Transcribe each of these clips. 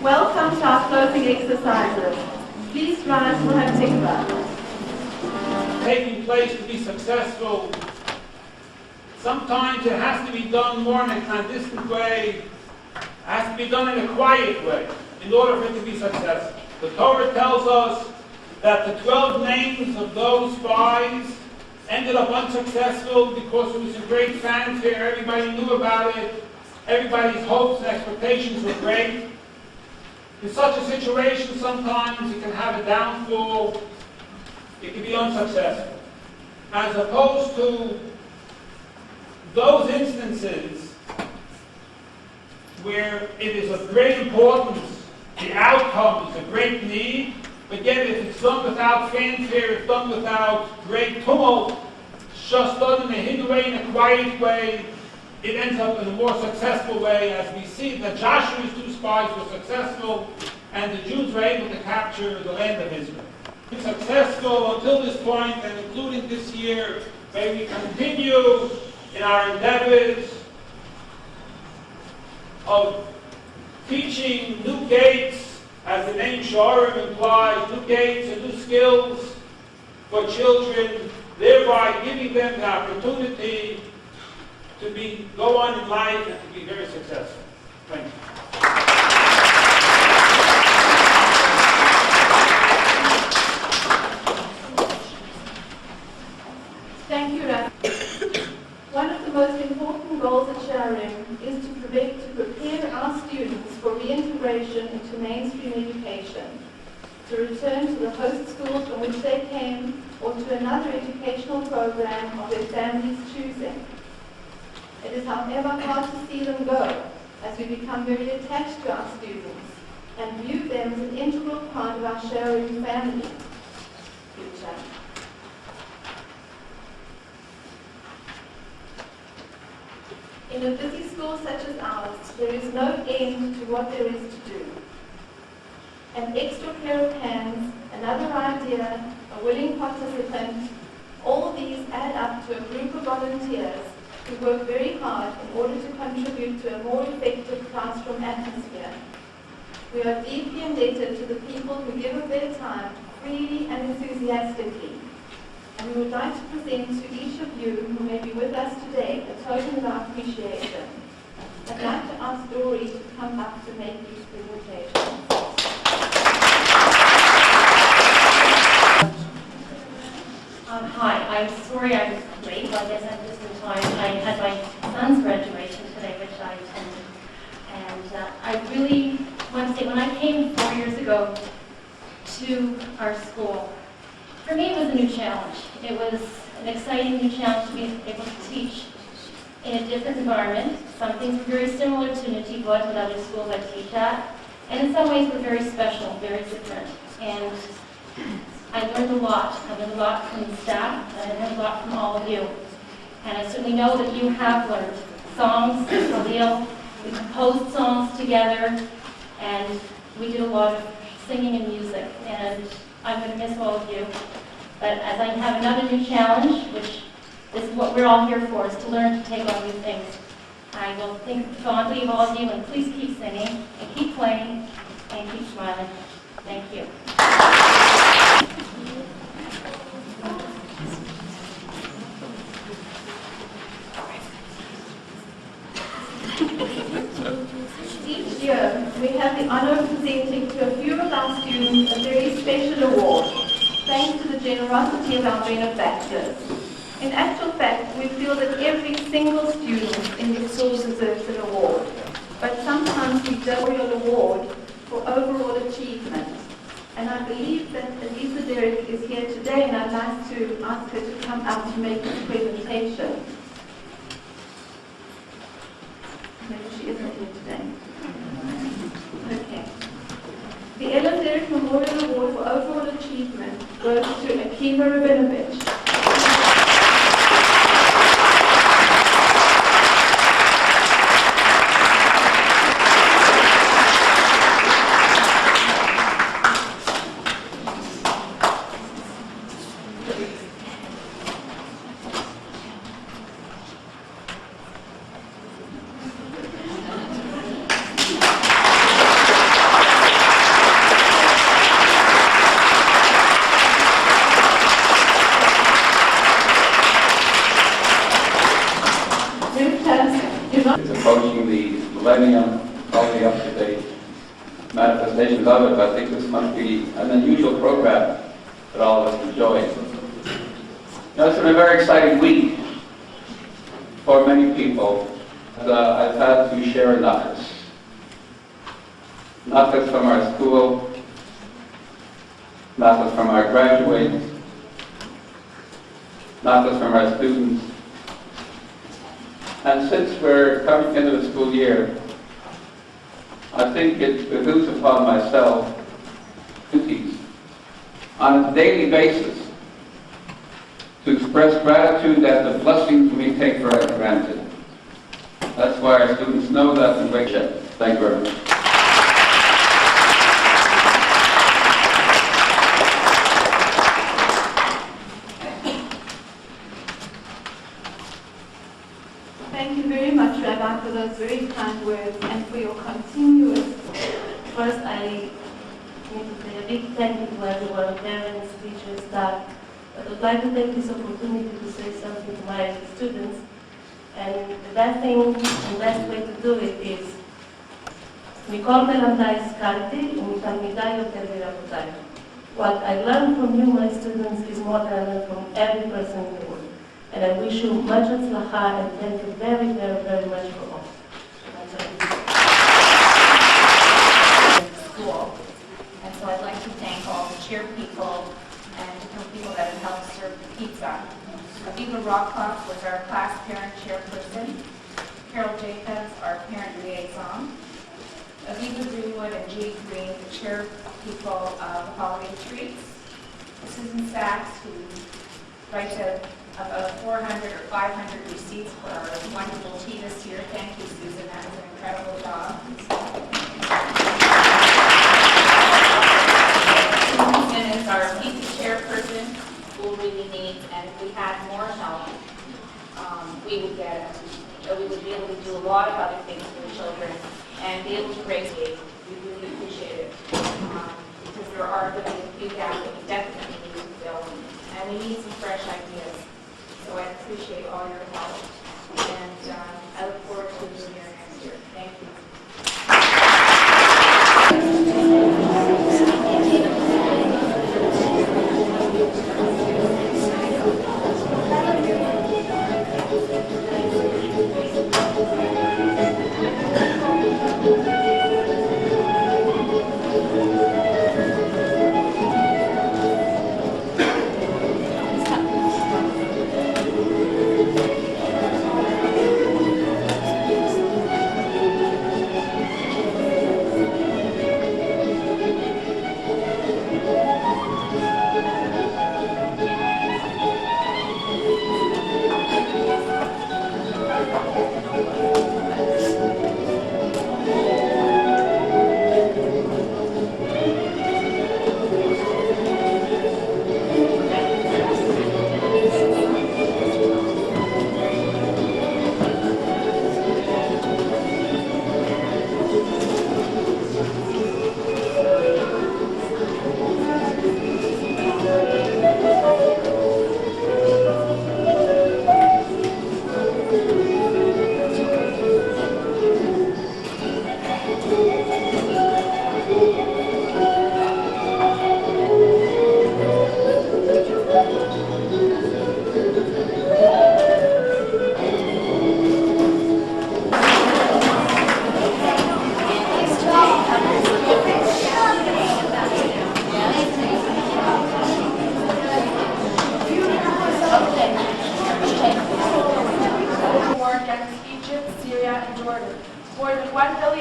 Welcome to our closing exercises. Please rise for our tikva. Taking place to be successful, sometimes it has to be done more in a clandestine way, it has to be done in a quiet way, in order for it to be successful. The Torah tells us that the 12 names of those spies ended up unsuccessful because it was a great fanfare, everybody knew about it, everybody's hopes and expectations were great. In such a situation, sometimes you can have a downfall, it can be unsuccessful. As opposed to those instances where it is of great importance, the outcome is a great need, but yet if it's done without fanfare, it's done without great tumult, it's just done in a hidden way, in a quiet way, it ends up in a more successful way, as we see that Joshua's 2 spies were successful, and the Jews were able to capture the land of Israel. Successful until this point, and including this year, may we continue in our endeavors of teaching new gates, as the name Shearim implies, new gates and new skills for children, thereby giving them the opportunity to go on in life and to be very successful. Thank you. Thank you, Rafi. One of the most important goals at Shearim is to prepare our students for reintegration into mainstream education, to return to the host schools from which they came, or to another educational program of their family's choosing. It is, however, hard to see them go, as we become very attached to our students and view them as an integral part of our Shearim family. Future. In a busy school such as ours, there is no end to what there is to do. An extra pair of hands, another idea, a willing participant, all these add up to a group of volunteers who work very hard in order to contribute to a more effective classroom atmosphere. We are deeply indebted to the people who give of their time freely and enthusiastically. And we would like to present to each of you who may be with us today a token of our appreciation. I'd like to ask Dory to come up to make these presentations. Hi, I'm sorry I was late, but I guess I'm just in time. I had my son's graduation today, which I attended. And I really want to say, when I came 4 years ago to our school, for me it was a new challenge. It was an exciting new challenge to be able to teach in a different environment. Some things were very similar to Nativot and other schools I teach at, and in some ways were very special, very different. And I learned a lot. I learned a lot from the staff, and I learned a lot from all of you. And I certainly know that you have learned songs, Khalil. We composed songs together, and we did a lot of singing and music. And I'm going to miss all of you. But as I have another new challenge, which this is what we're all here for, is to learn to take on new things. I will think fondly of all of you, and please keep singing, and keep playing, and keep smiling. Thank you. Each year, we have the honor of presenting to a few of our students a very special award, thanks to the generosity of our benefactors. In actual fact, we feel that every single student in the school deserves an award, but sometimes we don't an award for overall achievement. And I believe that Elisa Derrick is here today, and I'd like to ask her to come up to make this presentation. Maybe she isn't here today. Okay. The Ellen Derrick Memorial Award for Overall Achievement goes to Akiva Rabinovich. It's approaching the millennium, probably up-to-date manifestations of it, but I think this must be an unusual program that all of us enjoy. Now, it's been a very exciting week for many people. I've had to share nuggets. Nuggets from our school, nuggets from our graduates, nuggets from our students. And since we're coming into the school year, I think it behooves upon myself duties on a daily basis to express gratitude at the blessings we take for granted. That's why our students know that and wake up. Thank you very much. Thank you very much, Rabbi, for those very kind words and for your continuous. First, I need to say a big thank you to everyone, parents, teachers, staff. But I'd like to take this opportunity to say something to my students. And the best thing and best way to do it is מכל מלמדיי השכלתי ומתלמידיי יותר מרבותיי. What I learned from you, my students, is more than I learned from every person in the world. And I wish you much הצלחה and thank you very, very, very much for all. School. And so I'd like to thank all the cheer people and different people that have helped serve the pizza. Aviva Rockcroft was our class parent chairperson. Carol Jacobs, our parent liaison. Aviva Greenwood and Judy Green, the chair people of the holiday treats. Susan Sachs, who writes about 400 or 500 receipts for our wonderful tea this year. Thank you, Susan. That was an incredible job. Susan is our pizza chairperson, who really needs, and if we had more help, we would be able to do a lot of other things for the children and be able to raise kids. We really appreciate it. Because there are going to be a few gaps that we definitely need to fill, and we need some fresh ideas. So I appreciate all your help, and I look forward to being here next year. Thank you.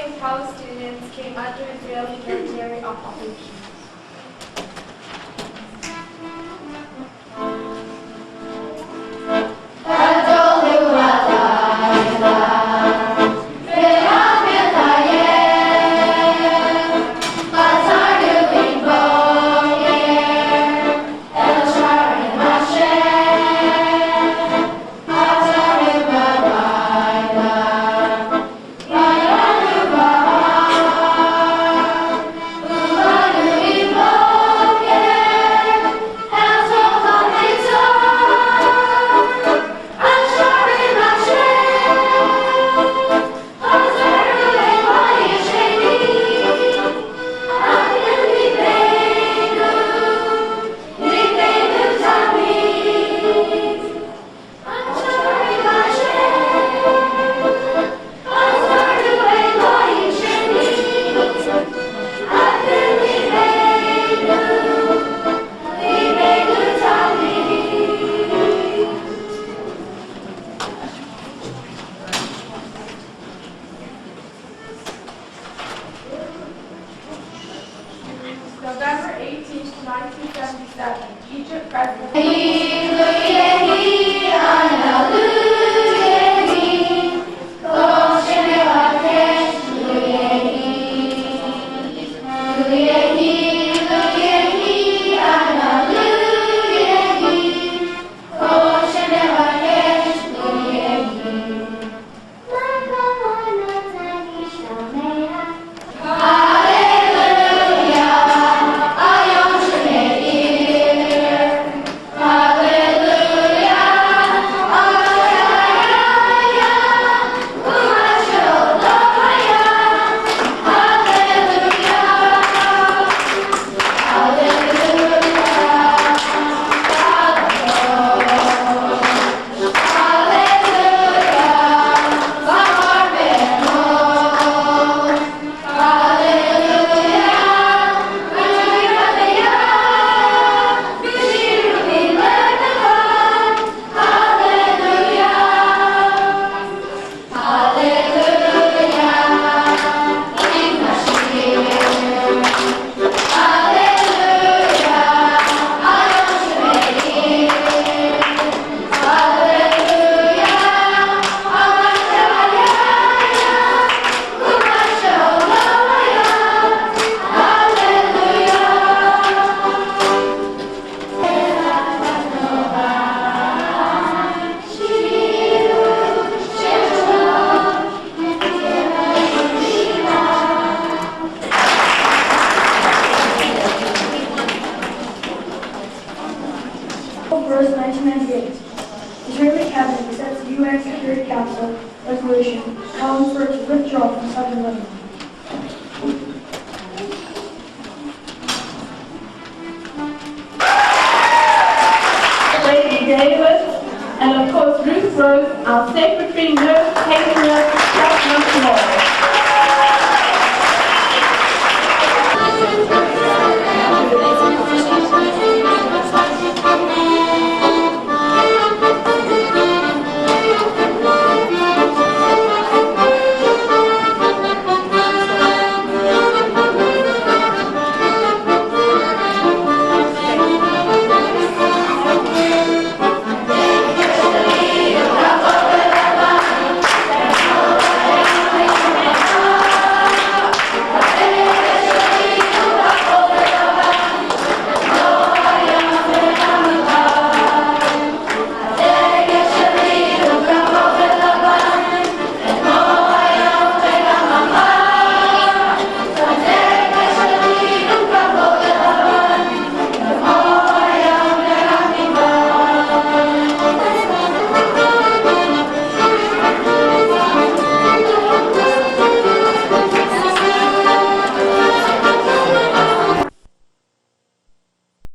million Palestinians came under Israeli military occupation. November 18, 1977, Egypt President. Verse 1998. Israeli cabinet accepts the UN Security Council resolution calling for it to withdraw from southern Lebanon. Lady Davis, and of course Ruth Rose, our secretary, nurse, taking us